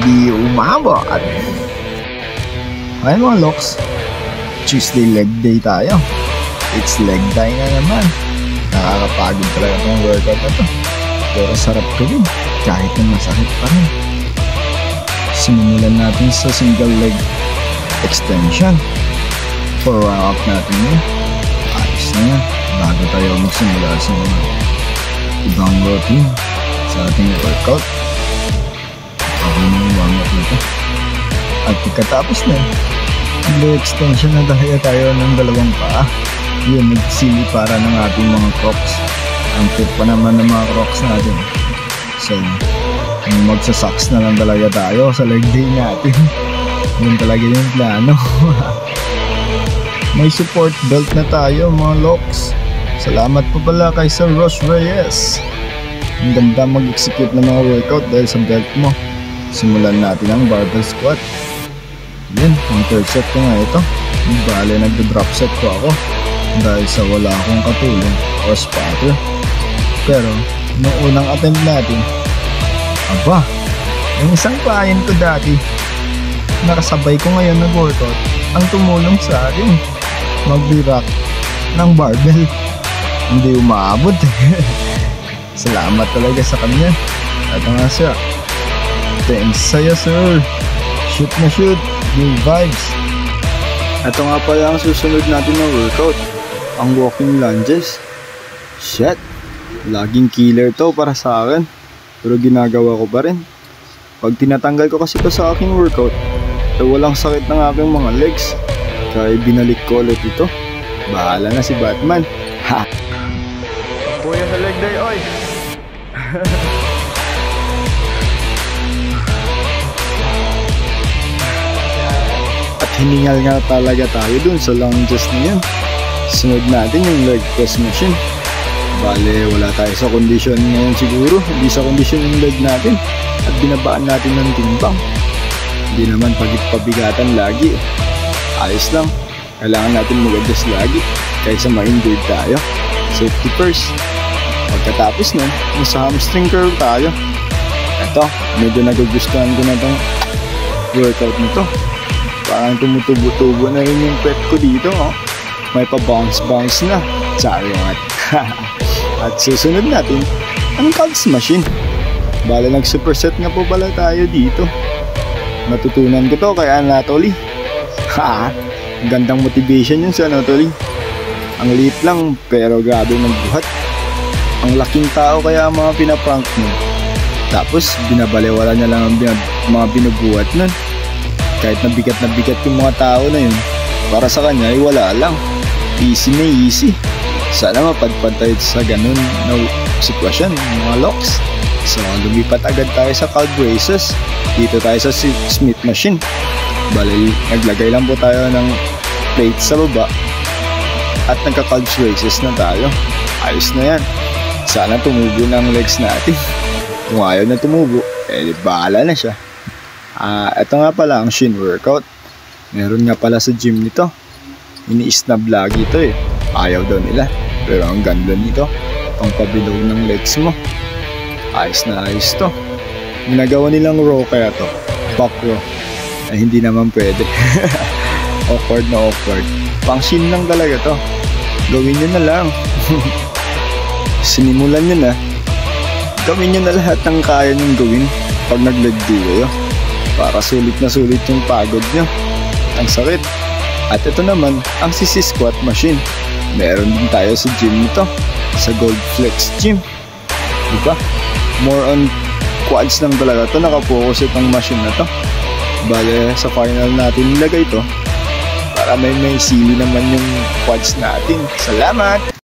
Di umabot. Ayun mga loks, Tuesday leg day tayo. It's leg day na naman. Nakakapagod talaga itong workout na to. Pero sarap gawin kahit na masakit pa rin. Sinimulan natin sa single leg extension. For round up natin yun. Ayos na yan. Bago tayo magsimula sa ibang routine sa ating workout. Ako na yung warm up na to. At pagkatapos na leg extension na talaga tayo ng dalawang paa. Yun, nagsili para ng ating mga crocs. Ang tip pa naman ng mga crocs natin. So, magsasocks na lang talaga tayo sa leg day natin. Yun talaga yung plano. May support belt na tayo mga loks. Salamat po pala kay Sir Ross Reyes. Ang ganda mag-execute ng mga workout dahil sa belt mo. Simulan natin ang barbell squat. Yan, ang third set ko nga ito. Bale, nagdo-drop set ko ako dahil sa wala akong katulong o spotter. Pero, noong unang attempt natin, aba, yung isang client ko dati, nakasabay ko ngayon nag-workout, ang tumulong sa akin mag-rack ng barbell. Hindi umaabot. Salamat talaga sa kanya. Ito nga siya. Thanks sa'yo, sir. Shoot na shoot. Good vibes. Ito nga pala ang susunod natin na workout. Ang walking lunges. Shit. Laging killer to para sa akin. Pero ginagawa ko pa rin. Pag tinatanggal ko kasi ito sa aking workout, walang sakit ng aking mga legs. Kaya binalik ko ulit ito. Bahala na si Batman. Ha! Puya sa leg day, oy! At hiningal nga talaga tayo dun sa lunges na yun. Sunod natin yung leg press machine. Bale, wala tayo sa kondisyon ngayon siguro. Hindi sa kondisyon yung leg natin. At binabaan natin ng timbang. Hindi naman pabigatan lagi. Ayos lang. Kailangan natin mag-adjust lagi kaysa ma-injured tayo. Safety first. Pagkatapos nun, nasa hamstring curl tayo. Ito, medyo nagugustuhan ko na itong workout nito. Parang tumutubo-tubo na rin yung pet ko dito. Oh. May pa-bounce-bounce na. Charot. At susunod natin, ang calves machine. Bale, nag-superset nga po pala tayo dito. Natutunan ko to kay Anatoly. Ha! Gandang motivation yun si Anatoly. Ang liit lang pero grabe magbuhat. Ang laking tao kaya mga pinaprank mo. Tapos binabaliwala niya lang ang mga binubuhat nun. Kahit nabigat yung mga tao na yun, para sa kanya ay wala lang. Easy na easy. Sana mapadpad tayo sa ganun na sitwasyon mga loks. So lumipat agad tayo sa calf raises. Dito tayo sa Smith machine. Bale, naglagay lang po tayo ng plate sa baba at nagka-calf raises na tayo. Ayos na yan. Sana tumubo ng legs natin. Kung ayaw na tumubo, bahala na siya. Ito nga pala ang shin workout. Meron nga pala sa gym nito. Ini-snub lagi ito eh. Ayaw daw nila. Pero ang ganda nito, pang pabilog ng legs mo. Ayos na ayos to. Ginagawa nilang row kaya to, back row. Ay hindi naman pwede. Awkward na awkward. Pang shin lang talaga to. Gawin nyo na lang. Sinimulan nyo na. Gawin nyo na lahat ng kaya nyong gawin pag nag-leg day kayo. Para sulit na sulit yung pagod nyo. Ang sakit. At ito naman ang sisi squat machine. Meron din tayo sa gym nito. Sa Gold Flex Gym. Diba? More on quads lang talaga to. Nakapokus itong machine na to. Bale, sa final natin nilagay ito para may sili naman yung quads natin. Salamat!